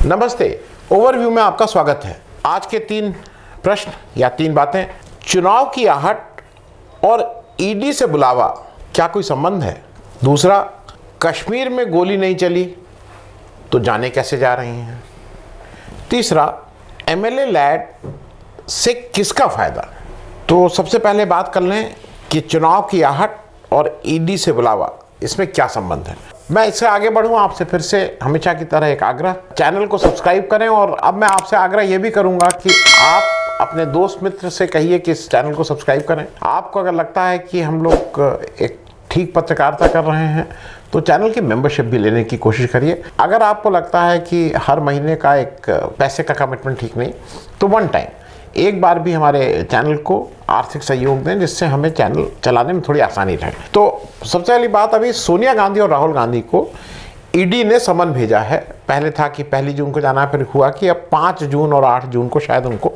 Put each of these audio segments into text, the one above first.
नमस्ते। ओवरव्यू में आपका स्वागत है। आज के 3 प्रश्न या 3 बातें। चुनाव की आहट और ईडी से बुलावा, क्या कोई संबंध है? दूसरा, कश्मीर में गोली नहीं चली तो जाने कैसे जा रही हैं? तीसरा, एमएलए लैड से किसका फायदा? तो सबसे पहले बात कर लें कि चुनाव की आहट और ईडी से बुलावा, इसमें क्या संबंध है। मैं इससे आगे बढ़ूं आपसे फिर से हमेशा की तरह एक आग्रह, चैनल को सब्सक्राइब करें। और अब मैं आपसे आग्रह यह भी करूंगा कि आप अपने दोस्त मित्र से कहिए कि इस चैनल को सब्सक्राइब करें। आपको अगर लगता है कि हम लोग एक ठीक पत्रकारिता कर रहे हैं तो चैनल की मेंबरशिप भी लेने की कोशिश करिए। अगर आपको लगता है कि हर महीने का एक पैसे का कमिटमेंट ठीक नहीं, तो वन टाइम एक बार भी हमारे चैनल को आर्थिक सहयोग दें, जिससे हमें चैनल चलाने में थोड़ी आसानी रहे। तो सबसे पहली बात, अभी सोनिया गांधी और राहुल गांधी को ईडी ने समन भेजा है। पहले था कि 1 जून को जाना है, फिर हुआ कि अब 5 जून और 8 जून को शायद उनको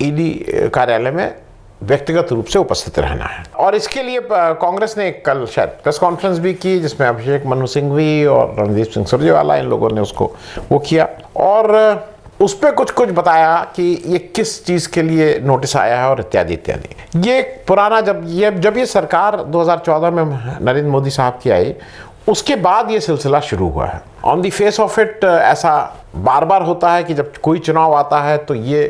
ईडी कार्यालय में व्यक्तिगत रूप से उपस्थित रहना है। और इसके लिए कांग्रेस ने कल शायद प्रेस कॉन्फ्रेंस भी की, जिसमें अभिषेक मनु सिंघवी और रणदीप सिंह सुरजेवाला, इन लोगों ने उसको वो किया और उस पर कुछ बताया कि ये किस चीज़ के लिए नोटिस आया है और इत्यादि इत्यादि। ये पुराना जब ये सरकार 2014 में नरेंद्र मोदी साहब की आई, उसके बाद ये सिलसिला शुरू हुआ है। On the face of it ऐसा बार बार होता है कि जब कोई चुनाव आता है तो ये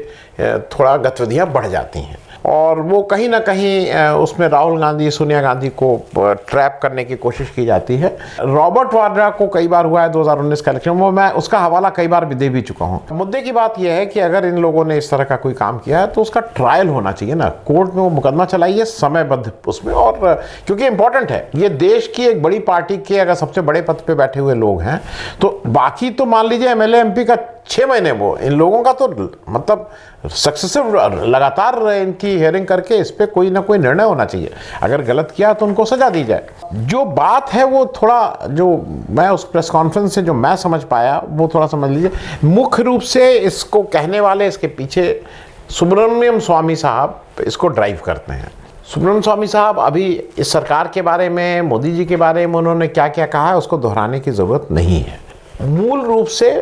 थोड़ा गतिविधियाँ बढ़ जाती हैं और वो कहीं ना कहीं उसमें राहुल गांधी, सोनिया गांधी को ट्रैप करने की कोशिश की जाती है। रॉबर्ट वाड्रा को कई बार हुआ है 2019 का इलेक्शन में, मैं उसका हवाला कई बार भी दे भी चुका हूँ। मुद्दे की बात यह है कि अगर इन लोगों ने इस तरह का कोई काम किया है तो उसका ट्रायल होना चाहिए ना, कोर्ट में वो मुकदमा चलाइए समयबद्ध उसमें। और क्योंकि इंपॉर्टेंट है, ये देश की एक बड़ी पार्टी के अगर सबसे बड़े पद पे बैठे हुए लोग हैं, तो बाकी तो मान लीजिए एमएलए एमपी का 6 महीने, वो इन लोगों का तो मतलब सक्सेसिव लगातार इनकी हियरिंग करके इस पे कोई ना कोई निर्णय होना चाहिए। अगर गलत किया तो उनको सजा दी जाए। जो बात है वो थोड़ा, जो मैं उस प्रेस कॉन्फ्रेंस से जो मैं समझ पाया वो थोड़ा समझ लीजिए। मुख्य रूप से इसको कहने वाले, इसके पीछे सुब्रमण्यम स्वामी साहब इसको ड्राइव करते हैं। सुब्रमण्यम स्वामी साहब अभी इस सरकार के बारे में, मोदी जी के बारे में उन्होंने क्या क्या कहा है उसको दोहराने की ज़रूरत नहीं है। मूल रूप से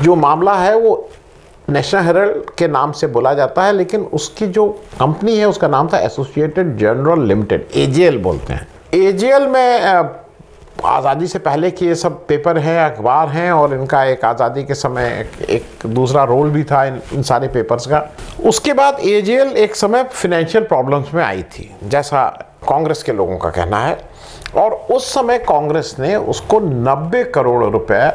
जो मामला है वो नेशनल हेराल्ड के नाम से बोला जाता है, लेकिन उसकी जो कंपनी है उसका नाम था एसोसिएटेड जर्नल लिमिटेड, एजेएल बोलते हैं। एजेएल में आज़ादी से पहले के ये सब पेपर हैं, अखबार हैं, और इनका एक आज़ादी के समय एक दूसरा रोल भी था इन सारे पेपर्स का। उसके बाद एजेएल एक समय फाइनेंशियल प्रॉब्लम्स में आई थी, जैसा कांग्रेस के लोगों का कहना है, और उस समय कांग्रेस ने उसको 90 करोड़ रुपए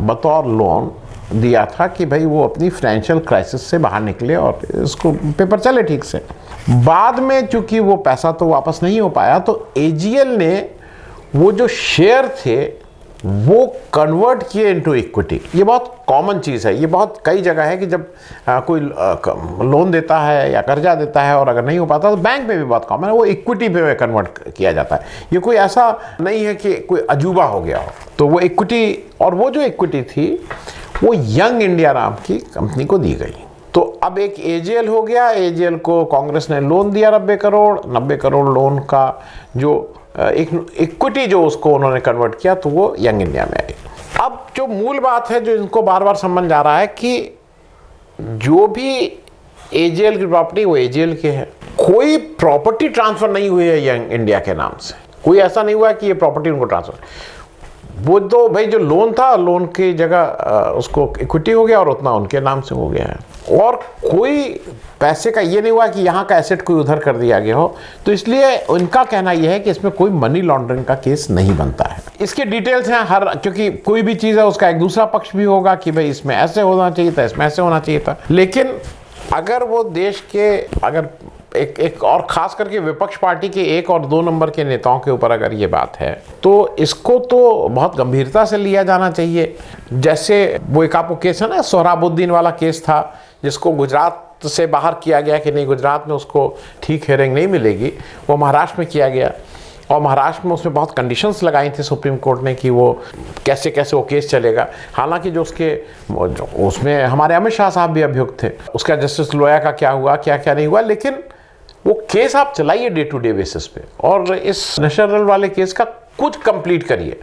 बतौर लोन दिया था कि भाई वो अपनी फाइनेंशियल क्राइसिस से बाहर निकले और इसको पेपर चले ठीक से। बाद में चूंकि वो पैसा तो वापस नहीं हो पाया, तो एजीएल ने वो जो शेयर थे वो कन्वर्ट किए इनटू इक्विटी। ये बहुत कॉमन चीज़ है, ये बहुत कई जगह है कि जब कोई लोन देता है या कर्जा देता है और अगर नहीं हो पाता तो बैंक में भी बहुत कॉमन है, वो इक्विटी पे कन्वर्ट किया जाता है। ये कोई ऐसा नहीं है कि कोई अजूबा हो गया हो। तो वो इक्विटी, और वो जो इक्विटी थी वो यंग इंडिया नाम की कंपनी को दी गई। तो अब एक एजेएल हो गया, एजेएल को कांग्रेस ने लोन दिया 90 करोड़ लोन का जो एक इक्विटी जो उसको उन्होंने कन्वर्ट किया, तो वो यंग इंडिया में आई। अब जो मूल बात है जो इनको बार बार समझ जा रहा है कि जो भी एजेएल की प्रॉपर्टी वो एजेएल के है, कोई प्रॉपर्टी ट्रांसफर नहीं हुई है यंग इंडिया के नाम से। कोई ऐसा नहीं हुआ है कि ये प्रॉपर्टी उनको ट्रांसफर, वो तो भाई जो लोन था, लोन की जगह उसको इक्विटी हो गया और उतना उनके नाम से हो गया है। और कोई पैसे का ये नहीं हुआ कि यहाँ का एसेट कोई उधर कर दिया गया हो। तो इसलिए उनका कहना यह है कि इसमें कोई मनी लॉन्ड्रिंग का केस नहीं बनता है। इसके डिटेल्स हैं हर, क्योंकि कोई भी चीज़ है उसका एक दूसरा पक्ष भी होगा कि भाई इसमें ऐसे होना चाहिए था, इसमें ऐसे होना चाहिए था। लेकिन अगर वो देश के, अगर एक और खास करके विपक्ष पार्टी के 1 और 2 नंबर के नेताओं के ऊपर अगर ये बात है, तो इसको तो बहुत गंभीरता से लिया जाना चाहिए। जैसे वो एक आपको केस है ना, सोहराबुद्दीन वाला केस था, जिसको गुजरात से बाहर किया गया कि नहीं, गुजरात में उसको ठीक हियरिंग नहीं मिलेगी, वो महाराष्ट्र में किया गया। और महाराष्ट्र में उसमें बहुत कंडीशंस लगाई थी सुप्रीम कोर्ट ने कि वो कैसे कैसे वो केस चलेगा। हालांकि जो उसमें हमारे अमित शाह साहब भी अभियुक्त थे, उसका जस्टिस लोया का क्या हुआ, क्या क्या नहीं हुआ, लेकिन वो केस आप चलाइए डे टू डे बेसिस पे, और इस नेशनल वाले केस का कुछ कंप्लीट करिए।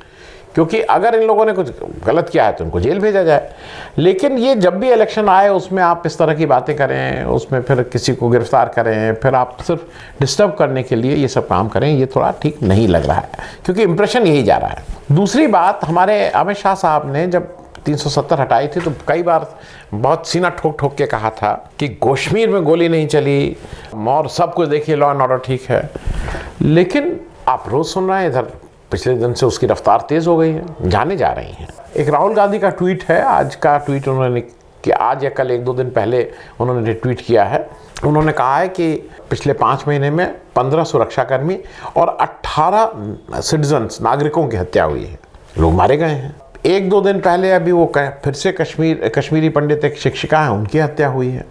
क्योंकि अगर इन लोगों ने कुछ गलत किया है तो उनको जेल भेजा जाए। लेकिन ये जब भी इलेक्शन आए उसमें आप इस तरह की बातें करें, उसमें फिर किसी को गिरफ्तार करें, फिर आप सिर्फ डिस्टर्ब करने के लिए ये सब काम करें, ये थोड़ा ठीक नहीं लग रहा है, क्योंकि इंप्रेशन यही जा रहा है। दूसरी बात, हमारे अमित शाह साहब ने जब 370 हटाई थी तो कई बार बहुत सीना ठोक ठोक के कहा था कि कश्मीर में गोली नहीं चली और सब कुछ देखिए लॉ एंड ऑर्डर ठीक है। लेकिन आप रोज सुन रहे हैं इधर पिछले दिन से उसकी रफ्तार तेज हो गई है, जाने जा रही हैं। एक राहुल गांधी का ट्वीट है, आज का ट्वीट उन्होंने कि आज या कल 1-2 दिन पहले उन्होंने ट्वीट किया है। उन्होंने कहा है कि पिछले 5 महीने में 15 सुरक्षाकर्मी और 18 सिटीजन्स नागरिकों की हत्या हुई है, लोग मारे गए हैं। 1-2 दिन पहले अभी वो फिर से कश्मीरी पंडित एक शिक्षिका है, उनकी हत्या हुई है।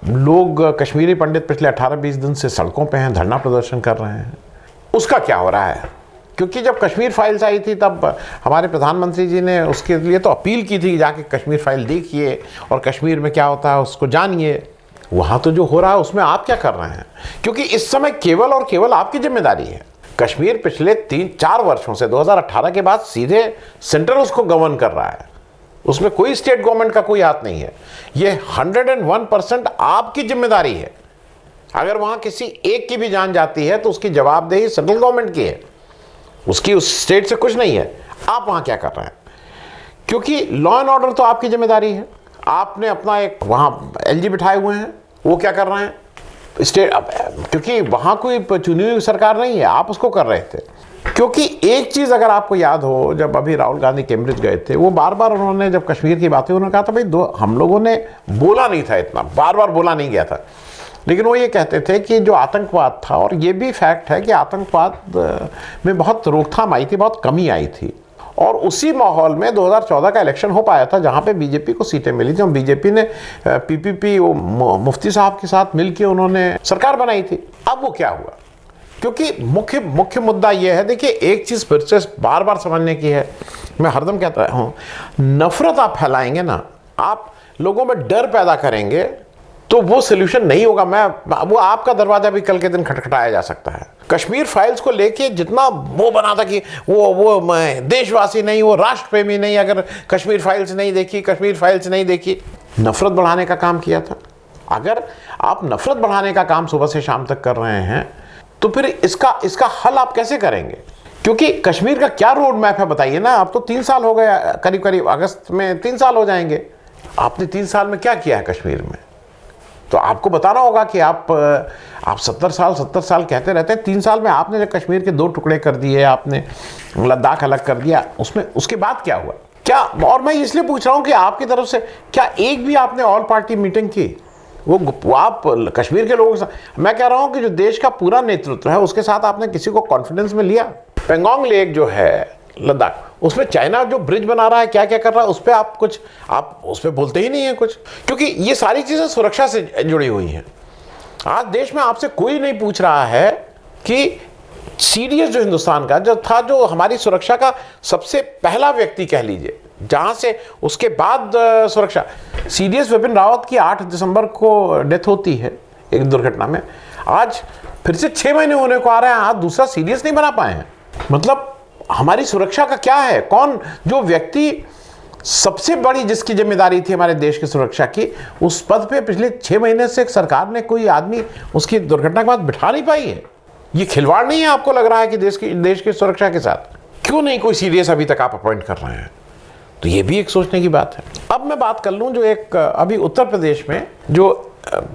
लोग कश्मीरी पंडित पिछले 18-20 दिन से सड़कों पे हैं, धरना प्रदर्शन कर रहे हैं। उसका क्या हो रहा है? क्योंकि जब कश्मीर फाइल्स आई थी तब हमारे प्रधानमंत्री जी ने उसके लिए तो अपील की थी कि जाके कश्मीर फाइल देखिए और कश्मीर में क्या होता है उसको जानिए। वहाँ तो जो हो रहा है उसमें आप क्या कर रहे हैं? क्योंकि इस समय केवल और केवल आपकी जिम्मेदारी है। कश्मीर पिछले 3-4 वर्षों से 2018 के बाद सीधे सेंटर उसको गवर्न कर रहा है, उसमें कोई स्टेट गवर्नमेंट का कोई हाथ नहीं है। ये 101% आपकी जिम्मेदारी है। अगर वहाँ किसी एक की भी जान जाती है तो उसकी जवाबदेही सेंट्रल गवर्नमेंट की है, उसकी उस स्टेट से कुछ नहीं है। आप वहाँ क्या कर रहे हैं? क्योंकि लॉ एंड ऑर्डर तो आपकी जिम्मेदारी है। आपने अपना एक वहाँ एलजी बिठाए हुए हैं, वो क्या कर रहे हैं? स्टेट, क्योंकि वहाँ कोई चुनी हुई सरकार नहीं है, आप उसको कर रहे थे। क्योंकि एक चीज़ अगर आपको याद हो, जब अभी राहुल गांधी कैम्ब्रिज गए थे, वो बार बार उन्होंने जब कश्मीर की बात हुई उन्होंने कहा था भाई हम लोगों ने बोला नहीं था, इतना बार बार बोला नहीं गया था। लेकिन वो ये कहते थे कि जो आतंकवाद था, और ये भी फैक्ट है कि आतंकवाद में बहुत रोकथाम आई थी, बहुत कमी आई थी। और उसी माहौल में 2014 का इलेक्शन हो पाया था जहाँ पे बीजेपी को सीटें मिली थी और बीजेपी ने पीपीपी मुफ्ती साहब के साथ मिलकर उन्होंने सरकार बनाई थी। अब वो क्या हुआ? क्योंकि मुख्य मुद्दा ये है, देखिए एक चीज़ फिर से बार बार समझने की है, मैं हरदम कहता हूँ, नफरत आप फैलाएंगे ना, आप लोगों में डर पैदा करेंगे तो वो सोल्यूशन नहीं होगा। वो आपका दरवाजा भी कल के दिन खटखटाया जा सकता है। कश्मीर फाइल्स को लेके जितना वो बना था कि वो देशवासी नहीं, वो राष्ट्र प्रेमी नहीं, अगर कश्मीर फाइल्स नहीं देखी, नफरत बढ़ाने का काम किया था। अगर आप नफरत बढ़ाने का काम सुबह से शाम तक कर रहे हैं तो फिर इसका हल आप कैसे करेंगे? क्योंकि कश्मीर का क्या रोड मैप है बताइए ना। अब तो 3 साल हो गया, करीब अगस्त में 3 साल हो जाएंगे। आपने 3 साल में क्या किया है कश्मीर में? तो आपको बताना होगा कि आप 70 साल कहते रहते हैं। 3 साल में आपने जब कश्मीर के 2 टुकड़े कर दिए, आपने लद्दाख अलग कर दिया, उसमें उसके बाद क्या हुआ? क्या, और मैं इसलिए पूछ रहा हूं कि आपकी तरफ से क्या एक भी आपने ऑल पार्टी मीटिंग की? वो आप कश्मीर के लोगों के साथ, मैं कह रहा हूं कि जो देश का पूरा नेतृत्व है उसके साथ आपने किसी को कॉन्फिडेंस में लिया? पेंगोंग लेक जो है लद्दाख, उसमें चाइना जो ब्रिज बना रहा है, क्या क्या कर रहा है, उस पर आप उस पर बोलते ही नहीं है कुछ, क्योंकि ये सारी चीज़ें सुरक्षा से जुड़ी हुई हैं। आज देश में आपसे कोई नहीं पूछ रहा है कि सीडीएस जो हिंदुस्तान का जो था, जो हमारी सुरक्षा का सबसे पहला व्यक्ति कह लीजिए, जहाँ से उसके बाद सुरक्षा, सीडीएस विपिन रावत की 8 दिसंबर को डेथ होती है एक दुर्घटना में। आज फिर से 6 महीने होने को आ रहे हैं, आज दूसरा सीडीएस नहीं बना पाए हैं। मतलब हमारी सुरक्षा का क्या है? कौन जो व्यक्ति सबसे बड़ी जिसकी जिम्मेदारी थी हमारे देश की सुरक्षा की, उस पद पे पिछले 6 महीने से सरकार ने कोई आदमी उसकी दुर्घटना के बाद बिठा नहीं पाई है। ये खिलवाड़ नहीं है? आपको लग रहा है कि देश की सुरक्षा के साथ क्यों नहीं कोई सीरियस अभी तक आप अपॉइंट कर रहे हैं? तो ये भी एक सोचने की बात है। अब मैं बात कर लूं जो एक अभी उत्तर प्रदेश में जो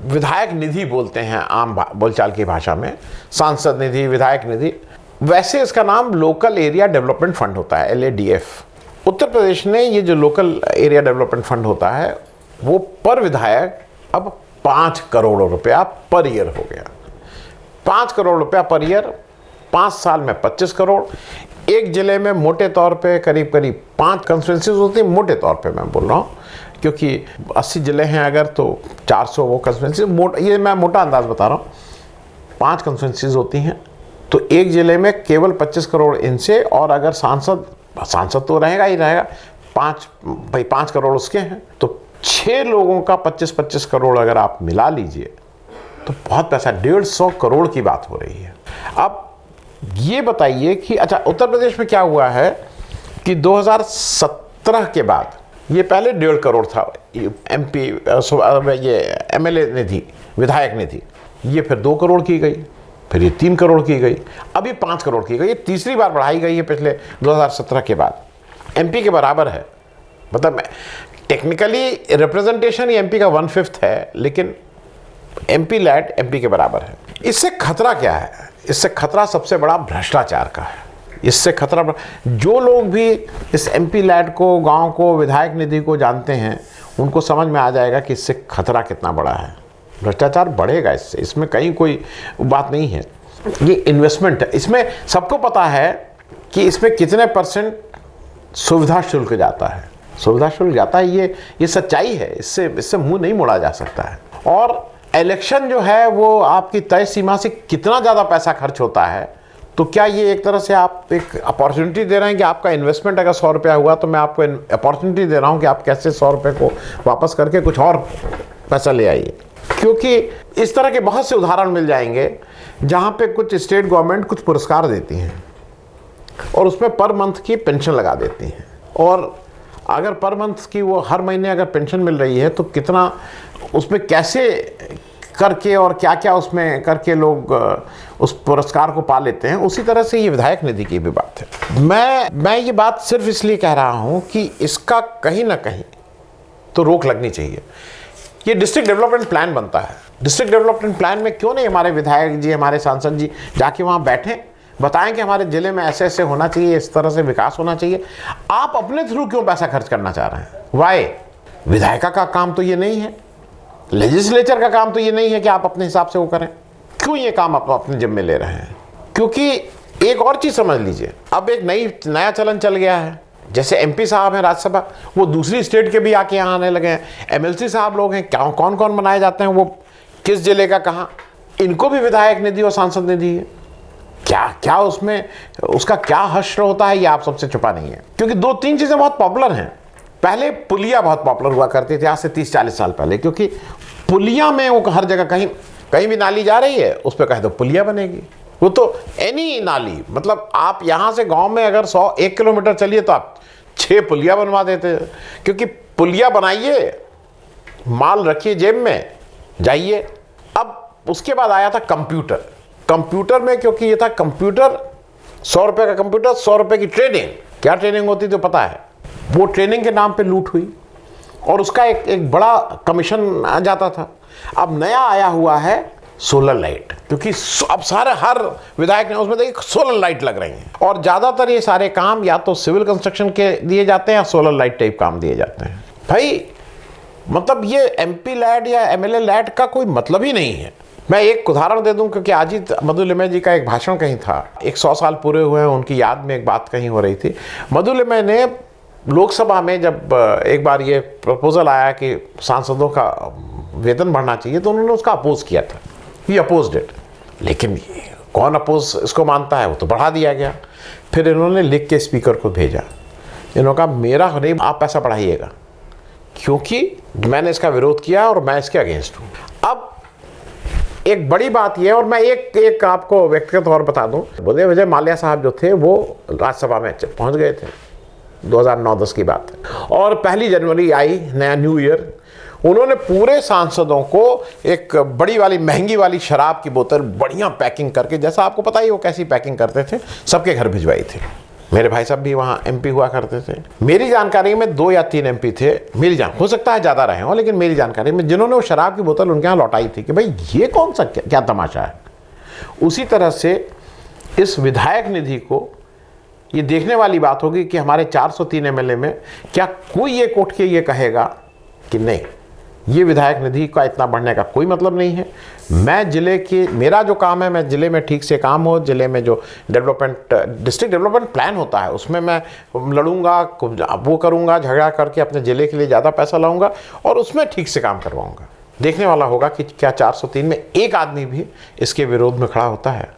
विधायक निधि बोलते हैं आम बोलचाल की भाषा में, सांसद निधि, विधायक निधि, वैसे इसका नाम लोकल एरिया डेवलपमेंट फंड होता है, LADF। उत्तर प्रदेश ने ये जो लोकल एरिया डेवलपमेंट फंड होता है वो पर विधायक अब 5 करोड़ रुपया पर ईयर हो गया। 5 करोड़ रुपया पर ईयर, 5 साल में 25 करोड़। एक जिले में मोटे तौर पे करीब 5 कंस्टिट्यूंसीज होती हैं, मोटे तौर पे मैं बोल रहा हूँ, क्योंकि 80 जिले हैं अगर तो 400 वो कंस्टिट्यूंसी, ये मैं मोटा अंदाज बता रहा हूँ। 5 कंस्टिट्यूंसीज होती हैं तो एक जिले में केवल 25 करोड़ इनसे, और अगर सांसद तो रहेगा ही रहेगा, 5 करोड़ उसके हैं, तो 6 लोगों का 25-25 करोड़ अगर आप मिला लीजिए तो बहुत पैसा, 150 करोड़ की बात हो रही है। अब ये बताइए कि अच्छा उत्तर प्रदेश में क्या हुआ है कि 2017 के बाद, ये पहले 1.5 करोड़ था MP ये MLA निधि, विधायक निधि, ये फिर 2 करोड़ की गई, फिर ये 3 करोड़ की गई, अभी 5 करोड़ की गई। ये तीसरी बार बढ़ाई गई है पिछले 2017 के बाद। MP के बराबर है, मतलब टेक्निकली रिप्रेजेंटेशन ये MP का 1/5 है, लेकिन MP लैट MP के बराबर है। इससे खतरा क्या है? इससे खतरा सबसे बड़ा भ्रष्टाचार का है। इससे खतरा, जो लोग भी इस MP लैट को, गांव को, विधायक निधि को जानते हैं, उनको समझ में आ जाएगा कि इससे खतरा कितना बड़ा है। भ्रष्टाचार बढ़ेगा इससे, इसमें कहीं कोई बात नहीं है। ये इन्वेस्टमेंट है, इसमें सबको पता है कि इसमें कितने % सुविधा शुल्क जाता है। सुविधा शुल्क जाता है, ये सच्चाई है, इससे मुंह नहीं मोड़ा जा सकता है। और इलेक्शन जो है वो आपकी तय सीमा से कितना ज़्यादा पैसा खर्च होता है, तो क्या ये एक तरह से आप एक अपॉर्चुनिटी दे रहे हैं कि आपका इन्वेस्टमेंट अगर 100 रुपया हुआ तो मैं आपको अपॉर्चुनिटी दे रहा हूँ कि आप कैसे 100 रुपये को वापस करके कुछ और पैसा ले आइए। क्योंकि इस तरह के बहुत से उदाहरण मिल जाएंगे जहाँ पे कुछ स्टेट गवर्नमेंट कुछ पुरस्कार देती हैं और उसमें पर मंथ की पेंशन लगा देती हैं, और अगर पर मंथ की वो हर महीने अगर पेंशन मिल रही है तो कितना उसमें कैसे करके और क्या क्या उसमें करके लोग उस पुरस्कार को पा लेते हैं। उसी तरह से ये विधायक निधि की भी बात है। मैं ये बात सिर्फ इसलिए कह रहा हूँ कि इसका कहीं ना कहीं तो रोक लगनी चाहिए। ये डिस्ट्रिक्ट डेवलपमेंट प्लान बनता है, डिस्ट्रिक्ट डेवलपमेंट प्लान में क्यों नहीं हमारे विधायक जी, हमारे सांसद जी जाके वहाँ बैठें, बताएं कि हमारे ज़िले में ऐसे ऐसे होना चाहिए, इस तरह से विकास होना चाहिए। आप अपने थ्रू क्यों पैसा खर्च करना चाह रहे हैं? वाई? विधायिका का काम तो ये नहीं है, लेजिस्लेचर का काम तो ये नहीं है कि आप अपने हिसाब से वो करें। क्यों ये काम आप अपने जिम्मे ले रहे हैं? क्योंकि एक और चीज़ समझ लीजिए, अब एक नया चलन चल गया है। जैसे MP साहब हैं राज्यसभा, वो दूसरी स्टेट के भी आके यहाँ आने लगे हैं। MLC साहब लोग हैं, क्या कौन कौन बनाए जाते हैं, वो किस जिले का कहाँ, इनको भी विधायक निधि और सांसद निधि है। क्या उसमें उसका क्या हश्र होता है, ये आप सबसे छुपा नहीं है। क्योंकि 2-3 चीज़ें बहुत पॉपुलर हैं। पहले पुलिया बहुत पॉपुलर हुआ करती थी, आज से 30-40 साल पहले, क्योंकि पुलिया में वो हर जगह कहीं भी नाली जा रही है उस पर कह दो पुलिया बनेगी। वो तो एनी नाली, मतलब आप यहाँ से गांव में अगर 1 किलोमीटर चलिए तो आप 6 पुलिया बनवा देते हैं। क्योंकि पुलिया बनाइए, माल रखिए जेब में, जाइए। अब उसके बाद आया था कंप्यूटर में, क्योंकि ये था कंप्यूटर, 100 रुपये का कंप्यूटर, 100 रुपये की ट्रेनिंग। क्या ट्रेनिंग होती तो पता है? वो ट्रेनिंग के नाम पे लूट हुई और उसका एक बड़ा कमीशन आ जाता था। अब नया आया हुआ है सोलर लाइट, क्योंकि अब हर विधायक ने उसमें देखिए सोलर लाइट लग रही हैं, और ज़्यादातर ये सारे काम या तो सिविल कंस्ट्रक्शन के दिए जाते हैं या सोलर लाइट टाइप काम दिए जाते हैं। भाई मतलब ये MP लैट या MLA लैट का कोई मतलब ही नहीं है। मैं एक उदाहरण दे दूं, क्योंकि आज ही मधु लिमय जी का एक भाषण कहीं था, 100 साल पूरे हुए हैं उनकी याद में, एक बात कहीं हो रही थी। मधु लिमय ने लोकसभा में जब एक बार ये प्रपोजल आया कि सांसदों का वेतन बढ़ना चाहिए, तो उन्होंने उसका अपोज किया था, ही अपोज्ड इट। लेकिन कौन अपोज इसको मानता है, वो तो बढ़ा दिया गया। फिर इन्होंने लिख के स्पीकर को भेजा, इन्होंने कहा मेरा नहीं, आप पैसा बढ़ाइएगा, क्योंकि मैंने इसका विरोध किया और मैं इसके अगेंस्ट हूँ। अब एक बड़ी बात यह, और मैं एक आपको व्यक्तिगत तौर बता दूं, उदय विजय माल्या साहब जो थे वो राज्यसभा में पहुंच गए थे, 2009-10 की बात है, और 1 जनवरी आई, नया न्यू ईयर, उन्होंने पूरे सांसदों को एक बड़ी वाली महंगी वाली शराब की बोतल बढ़िया पैकिंग करके, जैसा आपको पता ही वो कैसी पैकिंग करते थे, सबके घर भिजवाई थी। मेरे भाई साहब भी वहाँ MP हुआ करते थे। मेरी जानकारी में 2 या 3 MP थे, हो सकता है ज़्यादा रहे हों, लेकिन मेरी जानकारी में जिन्होंने वो शराब की बोतल उनके यहाँ लौटाई थी कि भाई ये कौन सा क्या तमाशा है। उसी तरह से इस विधायक निधि को ये देखने वाली बात होगी कि हमारे 403 MLA में क्या कोई ये उठ के ये कहेगा कि नहीं, ये विधायक निधि का इतना बढ़ने का कोई मतलब नहीं है। मैं जिले के, मेरा जो काम है, मैं जिले में ठीक से काम हो, जिले में जो डिस्ट्रिक्ट डेवलपमेंट प्लान होता है उसमें मैं लड़ूंगा, वो करूंगा, झगड़ा करके अपने जिले के लिए ज़्यादा पैसा लाऊंगा और उसमें ठीक से काम करवाऊंगा। देखने वाला होगा कि क्या 403 में एक आदमी भी इसके विरोध में खड़ा होता है।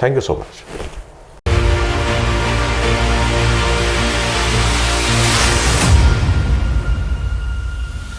Thank you so much.